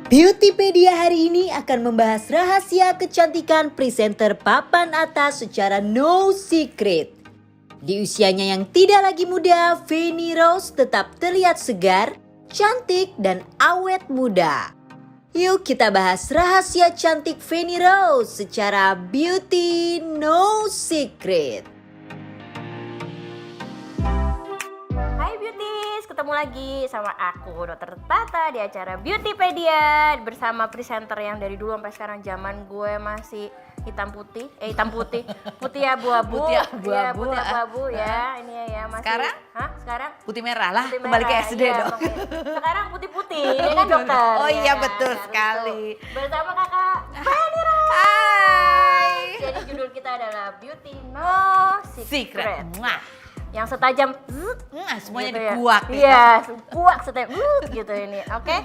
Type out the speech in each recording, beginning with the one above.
Beautypedia hari ini akan membahas rahasia kecantikan presenter papan atas secara no secret. Di usianya yang tidak lagi muda, Feni Rose tetap terlihat segar, cantik, dan awet muda. Yuk kita bahas rahasia cantik Feni Rose secara beauty no secret. Hai Beauties, ketemu lagi sama aku Dr. Tata di acara Beautypedia bersama presenter yang dari dulu sampai sekarang zaman gue masih putih abu-abu. Putih abu-abu, Putih abu-abu ya. Ini ya masih. Sekarang? Sekarang Putih merah lah, putih kembali ke merah, SD iya, dong. Sekarang putih-putih, ini kan dokter. Oh iya, kan? betul Harus sekali. tuh. Bersama kakak Feni Rose. Hai. Jadi judul kita adalah Beauty No Secret. Mwah. Yang setajam Semuanya gitu ya. dikuak gitu. Iya, kuak setiap gitu ini. Oke.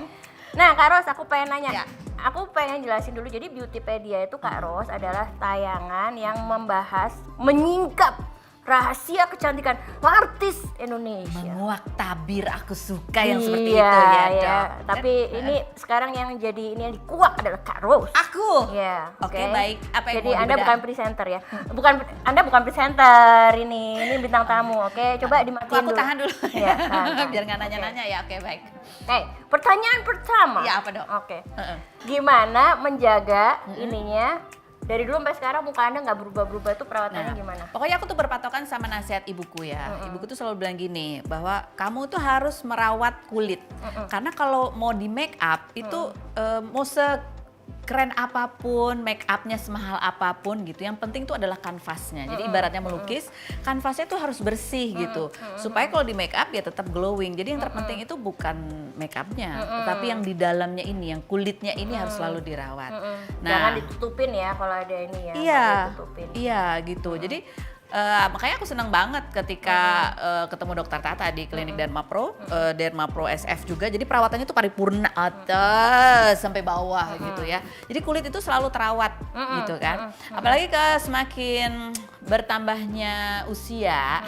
Nah, Kak Ros, aku pengen nanya. Ya. Aku pengen jelasin dulu. Jadi Beautypedia itu Kak Ros adalah tayangan yang membahas, menyingkap rahasia kecantikan artis Indonesia. Menguak tabir, aku suka yang seperti Iya, itu ya, iya. Dok. Tapi ini sekarang yang jadi ini yang dikuak adalah Kak Ros. Aku. Iya, Oke, baik. Apa yang jadi mau Anda dibedah? bukan presenter ya. Anda bukan presenter ini bintang tamu. Oke, coba dimatiin Aku dulu. tahan dulu. Iya, tahan. Biar nggak nanya-nanya ya. Oke, baik. Oke, pertanyaan pertama. Ya, apa, Dok? Oke. Gimana menjaga ininya dari dulu sampai sekarang muka Anda nggak berubah-berubah itu perawatannya gimana? Pokoknya aku tuh berpatokan sama nasihat ibuku ya. Ibuku tuh selalu bilang gini, bahwa kamu tuh harus merawat kulit. Karena kalau mau di make up itu mau sekeren apapun, make upnya semahal apapun gitu. Yang penting tuh adalah kanvasnya. Jadi ibaratnya melukis, kanvasnya tuh harus bersih gitu. Supaya kalau di make up ya tetap glowing. Jadi yang terpenting itu bukan make upnya, tapi yang di dalamnya ini, yang kulitnya ini harus selalu dirawat. Jangan ditutupin ya kalau ada ini ya. Iya, nggak ditutupin. iya gitu. Jadi makanya aku senang banget ketika ketemu Dokter Tata di klinik Dermapro, Dermapro SF juga. Jadi perawatannya tuh paripurna atas sampai bawah gitu ya. Jadi kulit itu selalu terawat gitu kan. Apalagi semakin bertambahnya usia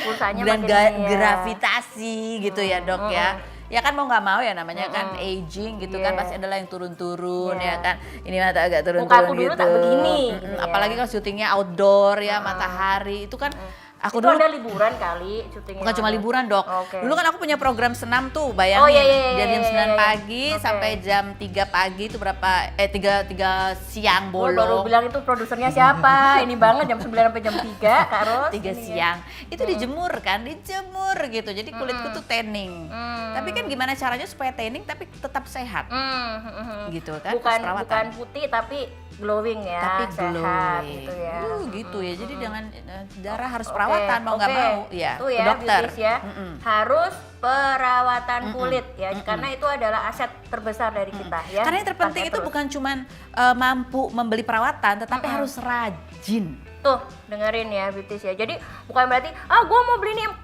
Pulsanya dan makin ini ya. gravitasi gitu ya Dok ya. Ya kan mau nggak mau ya namanya kan aging gitu kan, pasti adalah yang turun-turun ya kan. Ini mata agak Muka aku turun-turun dulu gitu. tak begini, gitu ya. Apalagi kalau syutingnya outdoor ya, matahari itu kan. Aku Itu dulu ada liburan kali syutingnya. bukan cuma liburan Dok. Oke. Dulu kan aku punya program senam tuh, bayangin. Oh, iya, Dari jam 9 iya. pagi Oke. sampai jam 3 pagi itu berapa 3 siang Oh, baru bolong. bilang itu produsernya siapa? Ini banget jam 9 sampai jam 3, Kak Ros. 3 Ini ya. siang. Itu dijemur kan, dijemur gitu. Jadi kulitku tuh tanning. Tapi kan gimana caranya supaya tanning tapi tetap sehat? Gitu kan. Bukan harus perawatan. bukan putih tapi glowing ya, Tapi sehat glowing. gitu ya. Gitu ya. Jadi jangan darah harus perawatan mau nggak Oke. mau ya. Itu Ke ya, dokter. beauties ya. Harus perawatan kulit ya, karena itu adalah aset terbesar dari kita ya. Karena yang terpenting Pakai itu terus. bukan cuman mampu membeli perawatan, tetapi harus rajin. Tuh, dengerin ya beauties ya. Jadi bukan berarti gua mau beli nih yang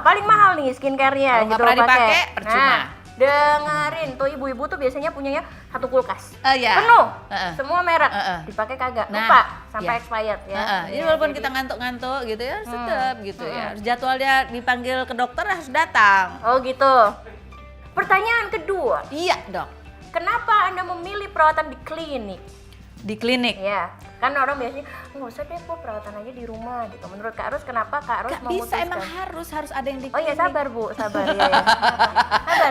paling mahal nih skincare-nya Kalau nggak gitu pernah pakai. dipakai, percuma. Nah, dengerin tuh ibu-ibu tuh biasanya punyanya satu kulkas. Ya. Penuh. Heeh. Semua merek. Heeh. Dipakai kagak. Nah, Lupa sampai ya. expired ya. Jadi Iya, walaupun jadi- kita ngantuk-ngantuk gitu ya, harus tetap gitu ya. Harus jadwalnya dipanggil ke dokter harus datang. Oh gitu. Pertanyaan kedua, Iya dok. kenapa Anda memilih perawatan di klinik? Di klinik. Ya, kan orang biasanya nggak usah deh, kok perawatan aja di rumah gitu. Menurut Kak Ros, kenapa Kak Ros Gak bisa, memutuskan? emang harus ada yang di Oh klinik. iya, sabar Bu, sabar ya.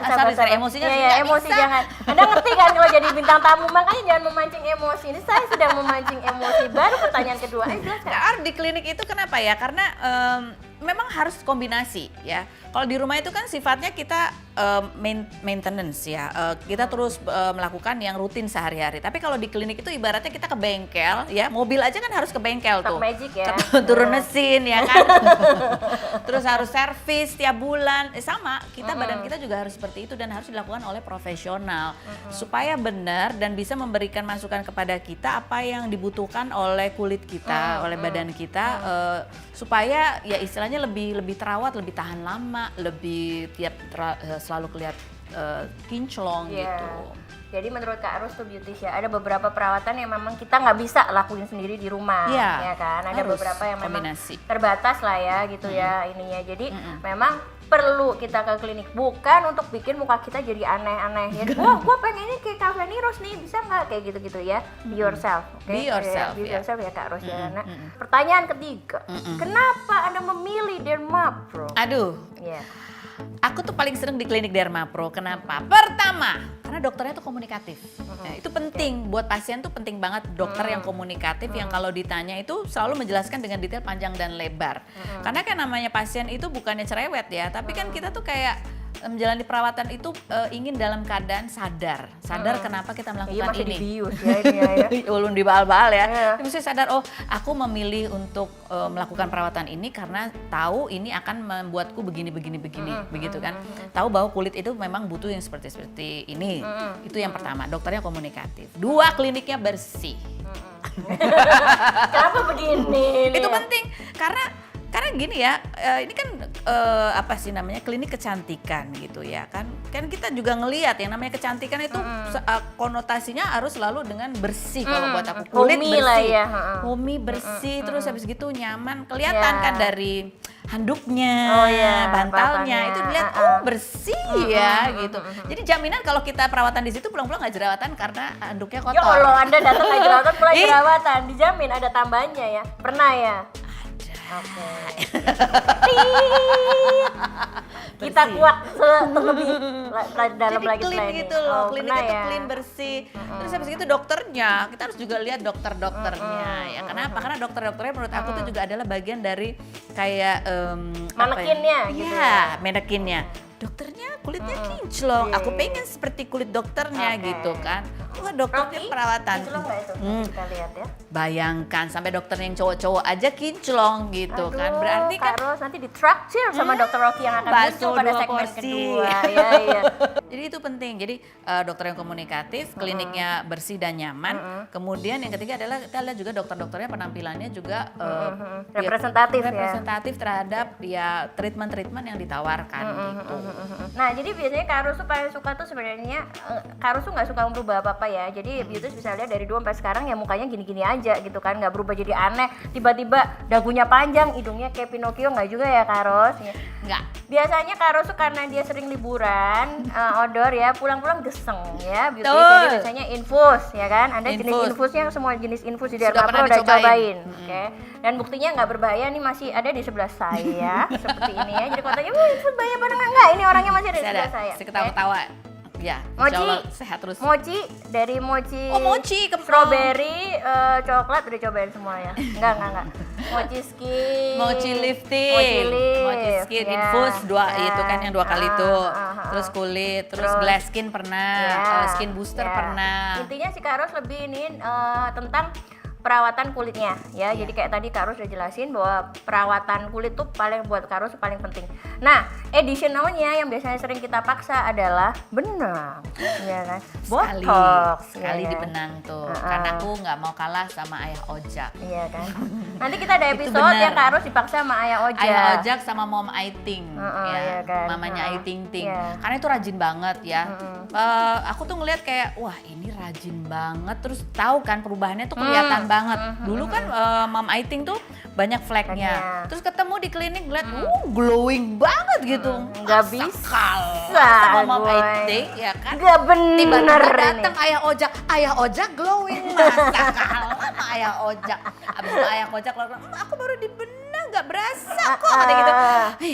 Sabar. Emosinya ya, nggak emosi bisa. jangan. Anda ngerti kan kalau jadi bintang tamu, makanya jangan memancing emosi. Ini saya sedang memancing emosi. Baru pertanyaan kedua, ayo jelaskan. Nah, di klinik itu kenapa ya? Karena memang harus kombinasi ya. Kalau di rumah itu kan sifatnya kita maintenance ya. Kita terus melakukan yang rutin sehari-hari. Tapi kalau di klinik itu ibaratnya kita ke bengkel ya. Mobil aja kan harus ke bengkel Stock tuh. magic ya. Turun mesin ya kan. Terus harus servis tiap bulan. Sama, badan kita juga harus seperti itu dan harus dilakukan oleh profesional. Supaya benar dan bisa memberikan masukan kepada kita apa yang dibutuhkan oleh kulit kita, oleh badan kita supaya ya istilahnya lebih terawat, lebih tahan lama, lebih selalu kelihatan kinclong Iya. gitu. Jadi menurut Kak Ros tuh beauties ya, ada beberapa perawatan yang memang kita nggak bisa lakuin sendiri di rumah, Iya, ya kan? Ada harus beberapa yang memang kombinasi. terbatas lah ya gitu ya ininya. Jadi memang perlu kita ke klinik, bukan untuk bikin muka kita jadi aneh-aneh ya. Wah, gua pengennya kayak Kak Feni Rose nih, bisa nggak kayak gitu-gitu ya? Be yourself, oke? Be yourself, Be ya. yourself ya Kak Ros ya. Nah, pertanyaan ketiga, kenapa Anda memilih Dermapro? Aduh, Ya. aku tuh paling sering di klinik Dermapro. Kenapa? Pertama, karena dokternya tuh komunikatif. Nah, itu penting buat pasien tuh penting banget dokter yang komunikatif yang kalau ditanya itu selalu menjelaskan dengan detail panjang dan lebar. Karena kan namanya pasien itu bukannya cerewet ya, tapi kan kita tuh kayak menjalani perawatan itu ingin dalam keadaan sadar kenapa kita Iya melakukan masih ini. dibius ya ini ya. Belum dibal-bal ya. Iya. Tapi mesti sadar, oh aku memilih untuk melakukan perawatan ini karena tahu ini akan membuatku begini begitu kan. Tahu bahwa kulit itu memang butuh yang seperti ini. Itu yang pertama, dokternya komunikatif. Dua, kliniknya bersih. Kenapa begini? Itu nih? penting karena gini ya, ini kan apa sih namanya klinik kecantikan gitu ya kan kita juga ngelihat yang namanya kecantikan itu konotasinya harus selalu dengan bersih kalau buat aku, kulit Homey bersih, lah ya, homey bersih, terus habis gitu nyaman, kelihatan Ya. kan dari handuknya, Oh ya, bantalnya bantalnya. itu dilihat oh bersih ya gitu. Jadi jaminan kalau kita perawatan di situ pulang-pulang nggak jerawatan karena handuknya kotor. Ya Allah, Anda datang ke jerawatan mulai Ih. jerawatan, dijamin ada tambahannya ya. Pernah ya? Oke. Kita kuat lebih dalam Jadi lagi clean selain gitu ini. loh, Oh, kliniknya pernah tuh ya? clean bersih. Terus habis itu dokternya, kita harus juga lihat dokternya ya. Kenapa? Karena dokternya menurut aku tuh juga adalah bagian dari kayak Manekinnya apa ya? gitu Iya, ya. manekinnya. Dokternya kulitnya kinclong, aku Iya. pengen seperti kulit dokternya Oke. gitu kan. Wah dokternya Rocky, perawatan. kinclong nggak itu? Kita lihat ya. Bayangkan sampai dokter yang cowok-cowok aja kinclong gitu kan. Aduh, Berarti kan Kak Ros nanti ditraktir sama dokter Rocky yang akan bakso muncul pada dua segmen porsi. kedua. Iya, iya. Jadi itu penting. Jadi dokter yang komunikatif, kliniknya bersih dan nyaman. Kemudian yang ketiga adalah kita lihat juga dokter-dokternya penampilannya juga ya, Representatif ya. representatif terhadap ya treatment-treatment yang ditawarkan gitu. Nah, jadi biasanya Kak Ros tuh paling suka tuh sebenarnya Kak Ros tuh nggak suka merubah apa-apa ya. Jadi beauties bisa lihat dari dulu sampai sekarang ya mukanya gini-gini aja gitu kan, nggak berubah jadi aneh. Tiba-tiba dagunya panjang, hidungnya kayak Pinocchio, nggak juga ya Kak Ros? Ya. Enggak. Biasanya Kak Ros tuh karena dia sering liburan, outdoor ya, pulang-pulang geseng ya. Beauty Betul. jadi biasanya infus ya kan. Anda jenis Infus. infusnya semua jenis infus di Sudah Dermapro pernah udah dicobain. cobain. Oke. Dan buktinya nggak berbahaya nih, masih ada di sebelah saya seperti ini ya. Jadi katanya, "Wah, infus bahaya pada enggak?" Ini orangnya masih ada di Saya sebelah ada, saya. saya Oke. ketawa-ketawa. Ya, Mochi. insya Allah sehat terus. Mochi dari Mochi. Oh, mochi, strawberry, coklat udah cobain semua ya? Enggak. Mochi skin. Mochi lifting, Mochi lift. mochi skin ya, infus dua ya. itu kan yang dua kali itu, terus kulit, terus Terus, glass skin pernah, ya, skin booster ya. pernah. Intinya si Kak Ros lebih ini tentang perawatan kulitnya ya. Jadi kayak tadi Kak Ros udah jelasin bahwa perawatan kulit tuh paling buat Kak Ros paling penting. Nah, additionalnya yang biasanya sering kita paksa adalah benang, ya kan? Botox, Sekali ya di kan? benang tuh, karena aku nggak mau kalah sama ayah ojak. Iya kan. Nanti kita ada Itu episode benar. yang Kak Ros dipaksa sama Ayah Ojak. Ayah ojak sama mom Aiting, iya kan. mamanya Aiting Ting. Iya. Karena itu rajin banget ya. Aku tuh ngeliat kayak wah ini rajin banget, terus tahu kan perubahannya tuh kelihatan banget. Dulu kan mom Aiting tuh banyak fleknya. Fleknya. Terus ketemu di klinik ngeliat, glowing banget gitu. Nggak Masa bisa, kalah sama mom gue. Aiting ya kan. Gak bener Tiba-tiba ini. datang ayah ojak glowing, masa kalah sama ayah ojak. Abis itu ayah ojak keluar, aku baru dibenang nggak berasa kok kata gitu.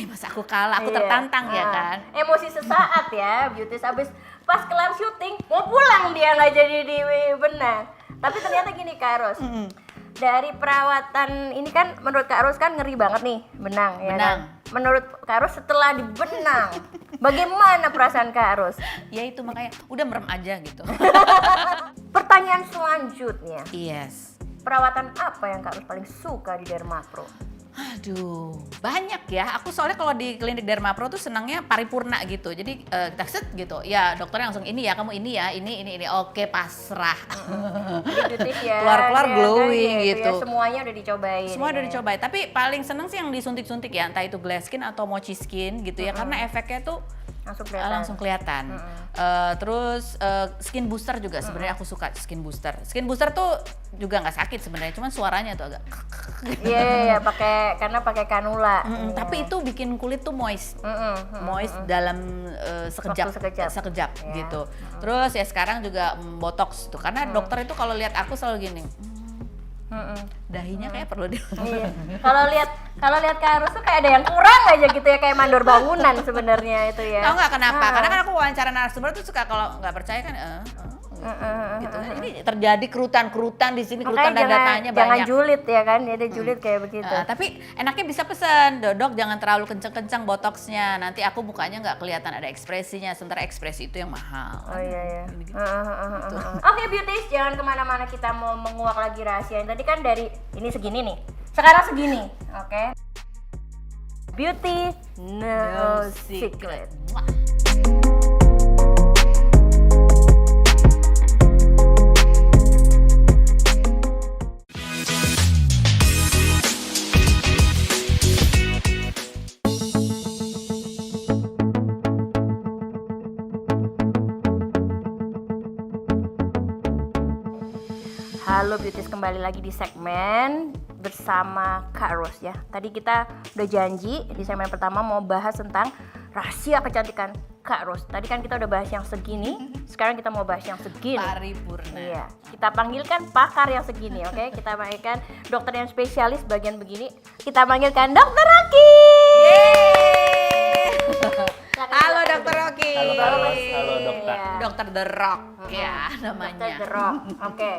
Masa aku kalah, aku Iya. tertantang ya kan. Emosi sesaat ya, beauty abis pas kelar syuting mau pulang dia nggak jadi di benang. Tapi ternyata gini Kak Ros, dari perawatan ini kan menurut Kak Ros kan ngeri banget nih benang, ya Benang. kan? Menurut Kak Ros setelah dibenang, bagaimana perasaan Kak Ros? Ya itu makanya udah merem aja gitu. Pertanyaan selanjutnya, Yes. perawatan apa yang Kak Ros paling suka di Dermapro? Aduh, banyak ya. Aku soalnya kalau di klinik Dermapro tuh senangnya paripurna gitu. Jadi kita set gitu. Ya dokternya langsung ini ya, kamu ini ya, ini. Oke, pasrah. Beauty ya, Keluar-keluar ya, glowing kan, gitu. Ya, semuanya udah dicobain. Semua udah ya. dicobain, tapi paling seneng sih yang disuntik-suntik ya, entah itu glass skin atau mochi skin gitu ya, karena efeknya tuh langsung kelihatan. Terus skin booster juga sebenarnya aku suka skin booster. Skin booster tuh juga nggak sakit sebenarnya, cuman suaranya tuh agak. Iya, karena pakai kanula. Tapi itu bikin kulit tuh moist, moist dalam sekejap gitu. Terus ya sekarang juga botox tuh, karena dokter itu kalau lihat aku selalu gini. Dahinya kayak perlu di. Iya. Kalau lihat Kak Arus tuh kayak ada yang kurang aja gitu ya, kayak mandor bangunan sebenarnya itu ya. Tahu nggak kenapa? Karena kan aku wawancara narasumber tuh suka kalau nggak percaya kan gitu. Ini terjadi kerutan di sini, kerutan dan datanya banyak. Jangan julid ya kan, ada julid kayak begitu. Tapi enaknya bisa pesan, Dok jangan terlalu kenceng-kenceng botoxnya, nanti aku mukanya nggak kelihatan ada ekspresinya, sementara ekspresi itu yang mahal. Oh iya. Oke beauties, jangan kemana-mana, kita mau menguak lagi rahasia. Tadi kan dari ini segini nih, sekarang segini, oke? Beauty no secret. Halo beauties, kembali lagi di segmen bersama Kak Ros ya. Tadi kita udah janji di segmen pertama mau bahas tentang rahasia kecantikan Kak Ros. Tadi kan kita udah bahas yang segini, sekarang kita mau bahas yang segini. Paripurna. Iya, kita panggilkan pakar yang segini, oke? Kita panggilkan dokter yang spesialis bagian begini. Kita panggilkan Dokter Rocky. Halo Dokter Rocky. Halo dokter. Dokter The Rock ya namanya. Dokter The Rock. Oke.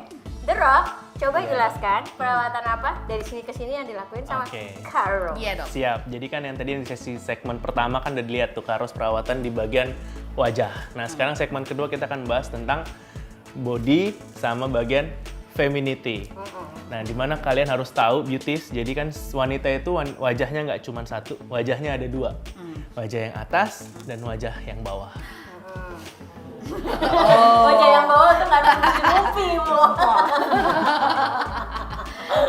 The Rock, coba jelaskan perawatan apa dari sini ke sini yang dilakuin sama Kak Ros. Iya dok. Siap. Jadi kan yang tadi di sesi segmen pertama kan udah dilihat tuh Kak Ros perawatan di bagian wajah. Nah sekarang segmen kedua kita akan bahas tentang body sama bagian femininity. Nah dimana kalian harus tahu beauties, jadi kan wanita itu wajahnya nggak cuma satu, wajahnya ada dua. Wajah yang atas dan wajah yang bawah. Wajah yang bawah tuh nggak ada movie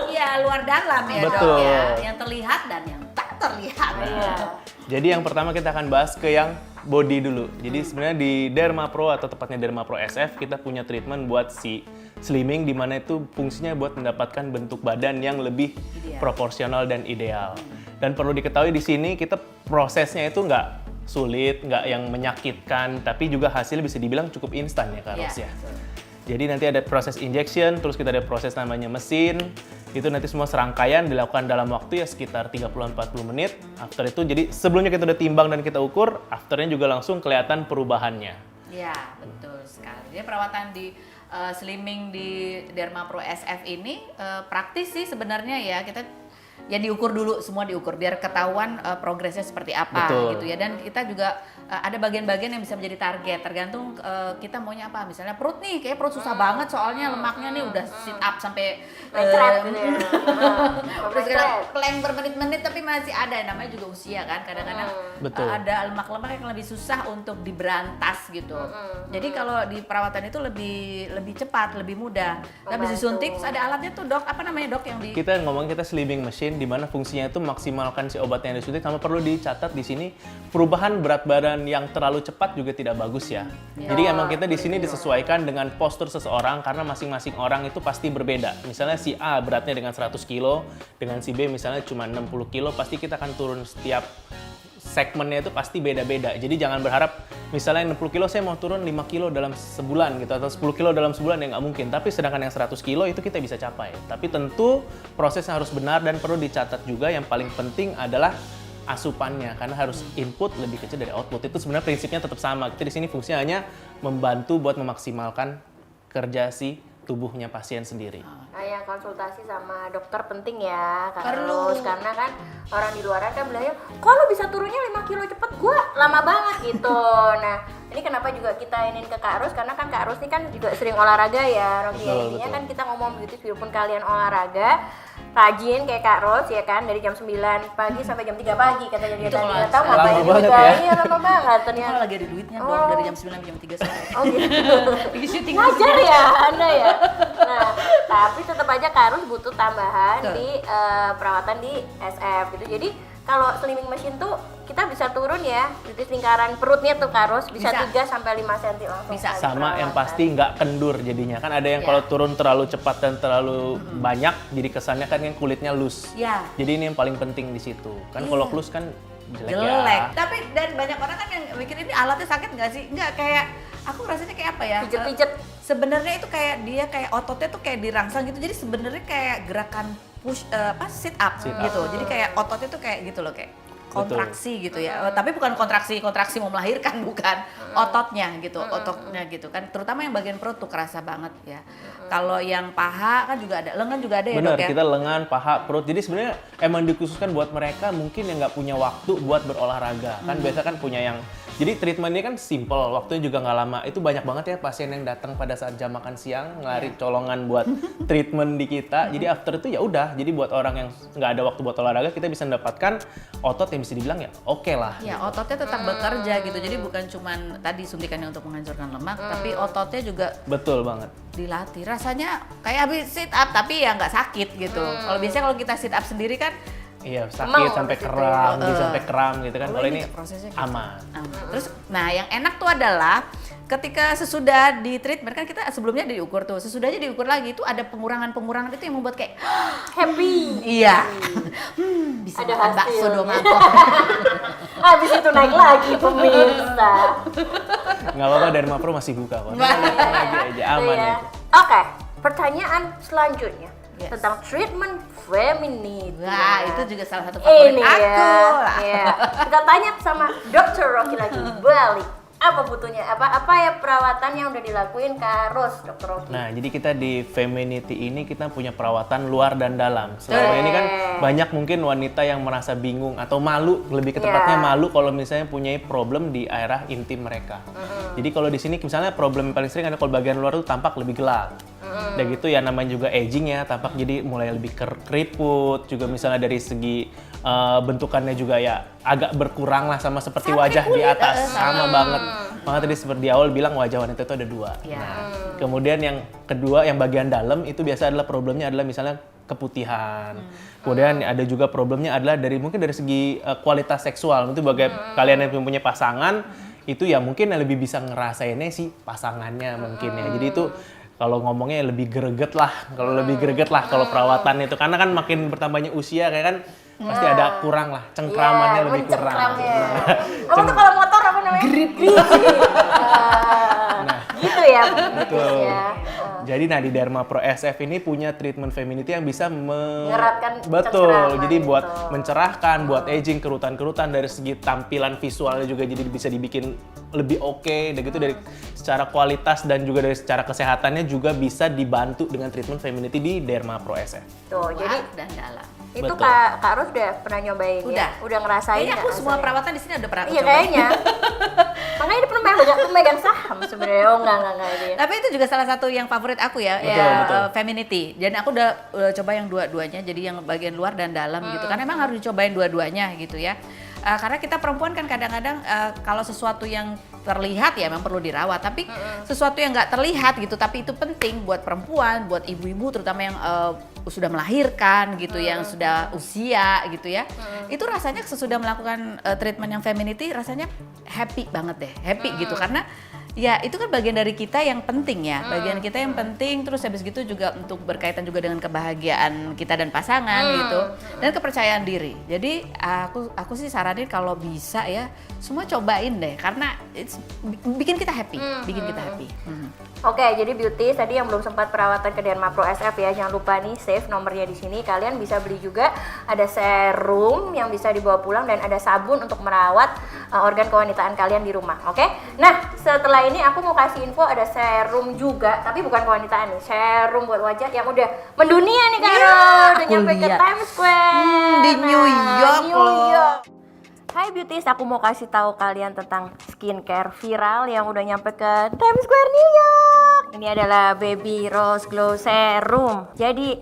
Iya luar dalam ya Betul. dok ya, yang terlihat dan yang tak terlihat. Iya. Jadi yang pertama kita akan bahas ke yang body dulu. Jadi sebenarnya di Derma Pro atau tepatnya Derma Pro SF kita punya treatment buat si slimming, di mana itu fungsinya buat mendapatkan bentuk badan yang lebih proporsional dan ideal. Dan perlu diketahui di sini kita prosesnya itu nggak sulit, nggak yang menyakitkan, tapi juga hasil bisa dibilang cukup instan ya Kak Ros ya. Jadi nanti ada proses injection, terus kita ada proses namanya mesin. Itu nanti semua serangkaian dilakukan dalam waktu ya sekitar 30-40 menit. After itu, jadi sebelumnya kita udah timbang dan kita ukur, afternya juga langsung kelihatan perubahannya. Iya, betul sekali. Jadi perawatan di slimming di Derma Pro SF ini praktis sih sebenarnya ya. Kita ya diukur dulu, semua diukur biar ketahuan progresnya seperti apa. Betul. Gitu ya. Dan kita juga ada bagian-bagian yang bisa menjadi target tergantung kita maunya apa. Misalnya perut nih, kayak perut susah banget soalnya lemaknya nih udah sit up sampai terus plank bermenit-menit tapi masih ada, namanya juga usia kan. Kadang-kadang ada lemak-lemak yang lebih susah untuk diberantas gitu. Jadi kalau di perawatan itu lebih cepat, lebih mudah. Habis disuntik terus ada alatnya tuh dok, apa namanya dok yang di Kita ngomong kita slimming machine, di mana fungsinya itu maksimalkan si obat yang disuntik, sama perlu dicatat di sini perubahan berat badan yang terlalu cepat juga tidak bagus ya. Jadi emang kita di sini disesuaikan dengan postur seseorang karena masing-masing orang itu pasti berbeda. Misalnya si A beratnya dengan 100 kilo, dengan si B misalnya cuma 60 kilo, pasti kita akan turun setiap segmennya itu pasti beda-beda. Jadi jangan berharap misalnya 60 kilo saya mau turun 5 kilo dalam sebulan gitu, atau 10 kilo dalam sebulan, ya nggak mungkin. Tapi sedangkan yang 100 kilo itu kita bisa capai. Tapi tentu prosesnya harus benar dan perlu dicatat juga, yang paling penting adalah asupannya, karena harus input lebih kecil dari output. Itu sebenarnya prinsipnya tetap sama. Kita di sini fungsinya hanya membantu buat memaksimalkan kerja si tubuhnya pasien sendiri. Nah, yang konsultasi sama dokter penting ya, Perlu. karena kan orang di luaran kan bilangnya, kok lu bisa turunnya 5 kilo cepet, gua lama banget gitu. Nah, ini kenapa juga kita ingin ke Kak Ros, karena kan Kak Ros ini kan juga sering olahraga ya, Rocky. Intinya kan kita ngomong beauty, walaupun kalian olahraga rajin kayak Kak Ros ya kan, dari jam 9 pagi sampai jam 3 pagi katanya dia tadi. Nggak tahu lama ngapain banget juga. ya. Iya, lama banget ternyata. lagi ada duitnya dong dari jam 9 sampai jam 3 sore. Oh gitu. Di syuting Ngajar ya Anda ya. Nah, tapi tetap aja Kak Ros butuh tambahan Betul. di perawatan di SF gitu. Jadi kalau slimming machine tuh kita bisa turun ya, jadi lingkaran perutnya tuh Karus bisa 3 sampai 5 cm langsung. Bisa. sekali Sama yang perawatan. pasti nggak kendur jadinya. Kan ada yang Iya. kalau turun terlalu cepat dan terlalu banyak, jadi kesannya kan yang kulitnya loose. Iya. Jadi ini yang paling penting di situ. Kan kalau loose kan jelek, Jelek. ya. Tapi dan banyak orang kan yang mikir ini alatnya sakit nggak sih? Nggak, kayak aku rasanya kayak apa ya? Pijet-pijet. Sebenarnya itu kayak dia kayak ototnya tuh kayak dirangsang gitu. Jadi sebenarnya kayak gerakan push sit up Sit up. gitu. Jadi kayak ototnya tuh kayak gitu loh, kayak kontraksi gitu ya. Tapi bukan kontraksi mau melahirkan, bukan. Ototnya gitu, ototnya gitu kan. Terutama yang bagian perut tuh kerasa banget ya. Kalau yang paha kan juga ada, lengan juga ada ya, Bener, Dok ya? kita lengan, paha, perut. Jadi sebenarnya emang dikhususkan buat mereka mungkin yang nggak punya waktu buat berolahraga. Kan biasa kan punya yang... Jadi treatment ini kan simple, waktunya juga nggak lama. Itu banyak banget ya pasien yang datang pada saat jam makan siang, ngelari colongan buat treatment di kita. Jadi after itu ya udah. Jadi buat orang yang nggak ada waktu buat olahraga, kita bisa mendapatkan otot yang bisa dibilang ya oke lah. Ya, ototnya tetap bekerja gitu. Jadi bukan cuman tadi suntikannya untuk menghancurkan lemak, tapi ototnya juga Betul banget. dilatih. Rasanya kayak habis sit up tapi ya nggak sakit gitu. Kalau biasanya kalau kita sit up sendiri kan Iya, Emang sakit sampai habis itu kram, ya? bisa sampai kram gitu kan. Kalau Kalau ini ini prosesnya gitu. aman. Terus, nah yang enak tuh adalah ketika sesudah di treatment kan kita sebelumnya diukur tuh, sesudahnya diukur lagi itu ada pengurangan itu yang membuat kayak Happy. iya, bisa Ada makan bakso hasilnya. dong mangkok. Habis itu naik lagi pemirsa. Nggak apa-apa, Dharma Pro masih buka kok. Datang lagi aja, aman Iya. aja. Oke, pertanyaan selanjutnya Yes. tentang treatment femininity. Wah itu juga salah satu favorit Ini aku ya. lah. Iya. Kita tanya sama Dr. Rocky lagi balik. Apa butuhnya? Apa ya perawatan yang udah dilakuin Karus, Dr. Rocky? Nah, jadi kita di Femininity ini kita punya perawatan luar dan dalam. Selama ini kan banyak mungkin wanita yang merasa bingung atau malu, lebih ke tepatnya Iya. malu kalau misalnya punya problem di area intim mereka. Jadi kalau di sini misalnya problem yang paling sering ada kalau bagian luar tuh tampak lebih gelap. Dan gitu ya namanya juga aging ya, tampak jadi mulai lebih keriput, juga misalnya dari segi bentukannya juga ya agak berkurang lah sama seperti wajah di atas, sama banget. Makanya tadi seperti di awal bilang wajah wanita itu ada dua. Ya. Nah, kemudian yang kedua yang bagian dalam itu biasa adalah problemnya adalah misalnya keputihan. Kemudian ada juga problemnya adalah mungkin dari segi kualitas seksual. Itu bagi kalian yang punya pasangan itu ya mungkin yang lebih bisa ngerasainnya sih pasangannya mungkin ya. Jadi itu kalau ngomongnya lebih greget lah, kalau perawatan itu karena kan makin bertambahnya usia kayak kan pasti ada kurang lah, cengkramannya lebih kurang. Apa tuh kalau motor apa namanya? Grip. Gitu ya. Betul. Ya. Jadi di Dharma Pro SF ini punya treatment femininity yang bisa Mengeratkan betul. cengkraman Jadi buat gitu. mencerahkan, buat aging kerutan-kerutan dari segi tampilan visualnya juga jadi bisa dibikin lebih oke. Dan gitu dari secara kualitas dan juga dari secara kesehatannya juga bisa dibantu dengan treatment femininity di Dharma Pro SF. Tuh, jadi Luar dan dalam. itu Betul. Kak Rus udah pernah nyobain Udah. ya? Udah ngerasain Kayaknya aku nggak semua hasilnya? perawatan di sini udah pernah aku Iya coba. kayaknya. Makanya dia pemegang saham sebenarnya. Oh enggak dia. Tapi itu juga salah satu yang favorit aku ya, Betul, ya betul. Femininity. Dan aku udah coba yang dua-duanya, jadi yang bagian luar dan dalam gitu. Kan emang harus dicobain dua-duanya gitu ya. Karena kita perempuan kan kadang-kadang kalau sesuatu yang terlihat ya memang perlu dirawat, tapi sesuatu yang nggak terlihat gitu, tapi itu penting buat perempuan, buat ibu-ibu terutama yang sudah melahirkan gitu, yang sudah usia gitu ya. Itu rasanya sesudah melakukan treatment yang femininity rasanya happy banget deh, happy gitu karena ya itu kan bagian dari kita yang penting ya, bagian kita yang penting. Terus habis gitu juga untuk berkaitan juga dengan kebahagiaan kita dan pasangan gitu, dan kepercayaan diri. Jadi aku sih saranin kalau bisa ya semua cobain deh, karena bikin kita happy, bikin kita happy. Oke, jadi beauty tadi yang belum sempat perawatan ke Dharma Pro SF ya, jangan lupa nih save nomornya di sini. Kalian bisa beli juga, ada serum yang bisa dibawa pulang dan ada sabun untuk merawat organ kewanitaan kalian di rumah. Oke? Nah, setelah ini aku mau kasih info ada serum juga, tapi bukan kewanitaan nih, serum buat wajah yang udah mendunia nih Kak Ro, udah nyampe ke lihat. Times Square. Di New York New loh. York. Hai beauties, aku mau kasih tahu kalian tentang skincare viral yang udah nyampe ke Times Square New York. Ini adalah Baby Rose Glow Serum. Jadi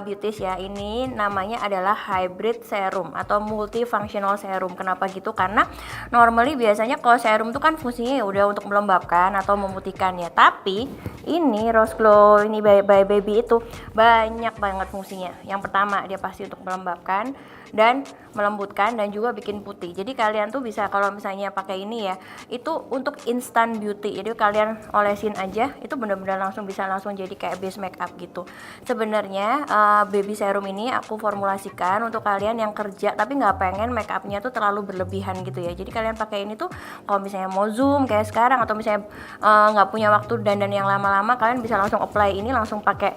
beauties ya, ini namanya adalah hybrid serum atau multifunctional serum. Kenapa gitu? Karena normally biasanya kalau serum itu kan fungsinya ya udah untuk melembabkan atau memutihkan ya. Tapi Ini Rose Glow ini by Baby itu banyak banget fungsinya. Yang pertama dia pasti untuk melembabkan dan melembutkan dan juga bikin putih. Jadi kalian tuh bisa kalau misalnya pakai ini ya, itu untuk instant beauty. Jadi kalian olesin aja, itu benar-benar bisa langsung jadi kayak base makeup gitu. Sebenarnya baby serum ini aku formulasikan untuk kalian yang kerja tapi nggak pengen makeupnya tuh terlalu berlebihan gitu ya. Jadi kalian pakai ini tuh kalau misalnya mau zoom kayak sekarang atau misalnya nggak punya waktu dandan yang lama-lama, kalian bisa langsung apply ini, langsung pakai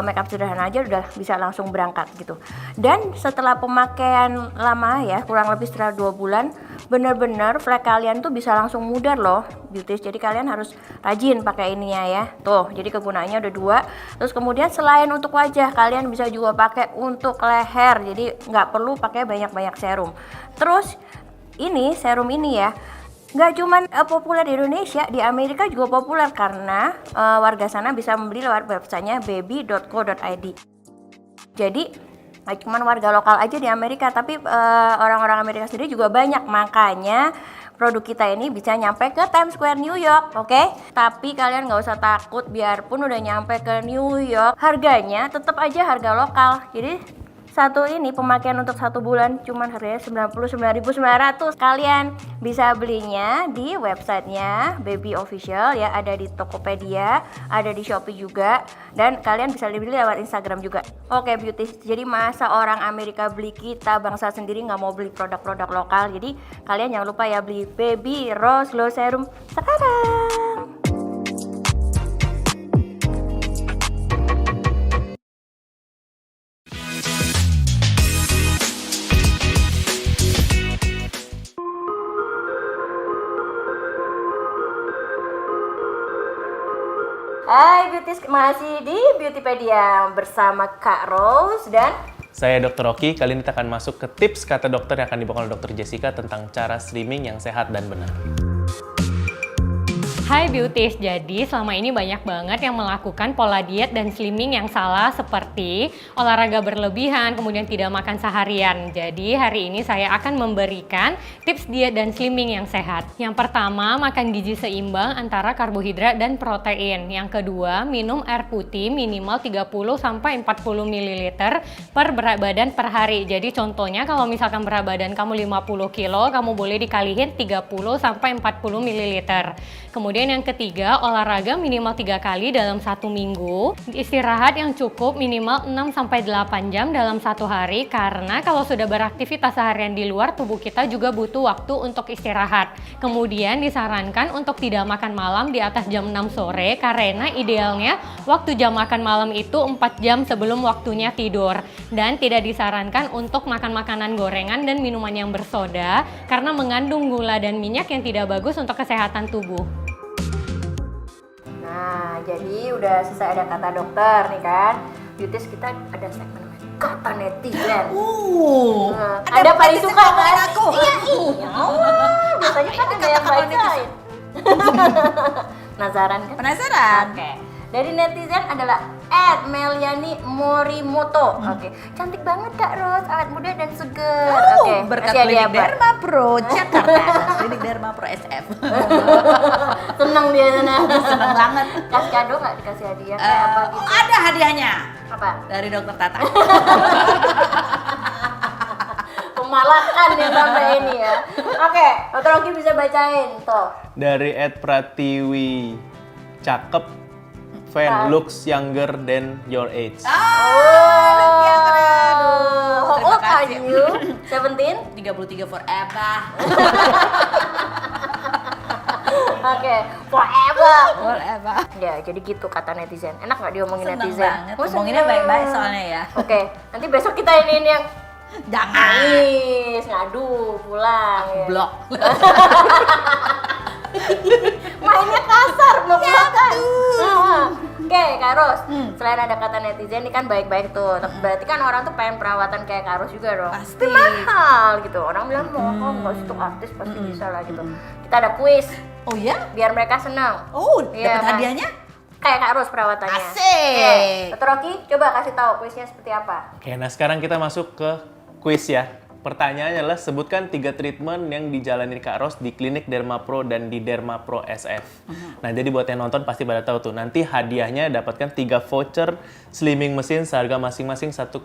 makeup sederhana aja udah bisa langsung berangkat gitu. Dan setelah pemakaian lama ya, kurang lebih setelah 2 bulan, bener-bener flek kalian tuh bisa langsung mudar loh beauties. Jadi kalian harus rajin pakai ininya ya. Tuh, jadi kegunaannya udah 2. Terus kemudian selain untuk wajah, kalian bisa juga pakai untuk leher. Jadi nggak perlu pakai banyak-banyak serum. Terus ini serum ini ya, nggak cuman populer di Indonesia, di Amerika juga populer karena warga sana bisa membeli lewat websitenya baby.co.id. Jadi nggak cuma warga lokal aja di Amerika, tapi orang-orang Amerika sendiri juga banyak. Makanya produk kita ini bisa nyampe ke Times Square New York, oke? Tapi kalian nggak usah takut, biarpun udah nyampe ke New York, harganya tetap aja harga lokal. Jadi satu ini pemakaian untuk 1 bulan cuman harganya 99.900. Kalian bisa belinya di websitenya Baby Official ya, ada di Tokopedia, ada di Shopee juga, dan kalian bisa beli lewat Instagram juga. Oke beauties, jadi masa orang Amerika beli, kita bangsa sendiri nggak mau beli produk-produk lokal? Jadi kalian jangan lupa ya beli Baby Rose Glow Serum sekarang. Hai beauties, masih di Beautypedia bersama Kak Rose dan Saya Dr. Rocky. Kali ini kita akan masuk ke tips kata dokter yang akan dibawakan oleh Dr. Jessica tentang cara slimming yang sehat dan benar. Hai Beauties, jadi selama ini banyak banget yang melakukan pola diet dan slimming yang salah seperti olahraga berlebihan, kemudian tidak makan seharian. Jadi hari ini saya akan memberikan tips diet dan slimming yang sehat. Yang pertama, makan gizi seimbang antara karbohidrat dan protein. Yang kedua, minum air putih minimal 30-40 ml per berat badan per hari. Jadi contohnya kalau misalkan berat badan kamu 50 kilo, kamu boleh dikalihin 30-40 ml. Kemudian yang ketiga, olahraga minimal 3 kali dalam 1 minggu. Istirahat yang cukup minimal 6-8 jam dalam 1 hari, karena kalau sudah beraktivitas seharian di luar, tubuh kita juga butuh waktu untuk istirahat. Kemudian disarankan untuk tidak makan malam di atas jam 6 sore, karena idealnya waktu jam makan malam itu 4 jam sebelum waktunya tidur. Dan tidak disarankan untuk makan makanan gorengan dan minuman yang bersoda, karena mengandung gula dan minyak yang tidak bagus untuk kesehatan tubuh. nah, jadi udah selesai ada kata dokter nih kan. Beauties, kita ada segmen namanya kata netizen. Ada paling suka kan? Iya. Biasanya kan ada yang bacain. Penasaran kan? Penasaran? Oke. Dari netizen adalah @Meliani Morimoto. Oke. Cantik banget Kak Rose, awet muda dan seger. Oke. Berkat kasih hadiah Klinik apa? Derma Pro Jakarta. Klinik Derma Pro SF. Seneng dia sana. Seneng banget. Kasih kado nggak, dikasih hadiah kayak apa gitu? Ada hadiahnya Apa? dari Dokter Tata. Pemalakan ya sampai ini ya. Oke, Dr. Rocky bisa bacain tuh. Dari @pratiwi cakep, fan looks younger than your age. Oh, how Terima old are kasih. you? 17? 33 forever. Oke, forever. Forever. Ya, jadi gitu kata netizen. Enak nggak diomongin Seneng netizen? banget. Oh, Ngomonginnya seneng. baik-baik soalnya ya. Oke, nanti besok kita ini yang Jangan. nangis, ngadu, pulang. Ya. Blok. Mainnya kasar, belum makan. Oke, Kak Ros, selain ada kata netizen ini kan baik-baik tuh. Berarti kan orang tuh pengen perawatan kayak Kak Ros juga dong. Pasti. Tapi mahal gitu. Orang bilang mau kok nggak situ artis pasti bisa lah gitu. Kita ada kuis Oh ya? biar mereka senang. Oh, Iya, dapat kan? hadiahnya? Kayak Kak Ros perawatannya. Asik. Dr. Rocky, coba kasih tahu kuisnya seperti apa. Oke, nah sekarang kita masuk ke kuis ya. Pertanyaannya adalah sebutkan 3 treatment yang dijalani Kak Ros di klinik Dermapro dan di Dermapro SF. Nah, jadi buat yang nonton pasti pada tahu tuh. Nanti hadiahnya dapatkan 3 voucher slimming mesin seharga masing-masing 1,5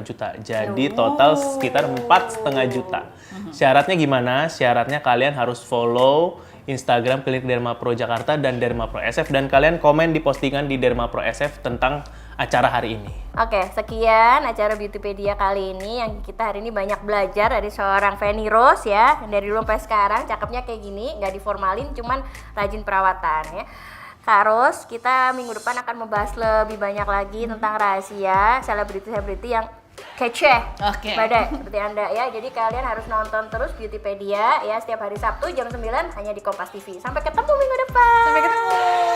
juta. Jadi total sekitar 4,5 juta. Syaratnya gimana? Syaratnya kalian harus follow Instagram klinik Dermapro Jakarta dan Dermapro SF dan kalian komen di postingan di Dermapro SF tentang acara hari ini. Oke, sekian acara Beautypedia kali ini yang kita hari ini banyak belajar dari seorang Feni Rose ya. Dari dulu sampai sekarang cakepnya kayak gini, nggak diformalin, cuman rajin perawatan ya. Kak Ros, kita minggu depan akan membahas lebih banyak lagi tentang rahasia selebriti-selebriti yang kece, badai seperti Anda ya. Jadi kalian harus nonton terus Beautypedia ya setiap hari Sabtu jam 9 hanya di Kompas TV. Sampai ketemu minggu depan. Sampai ketemu.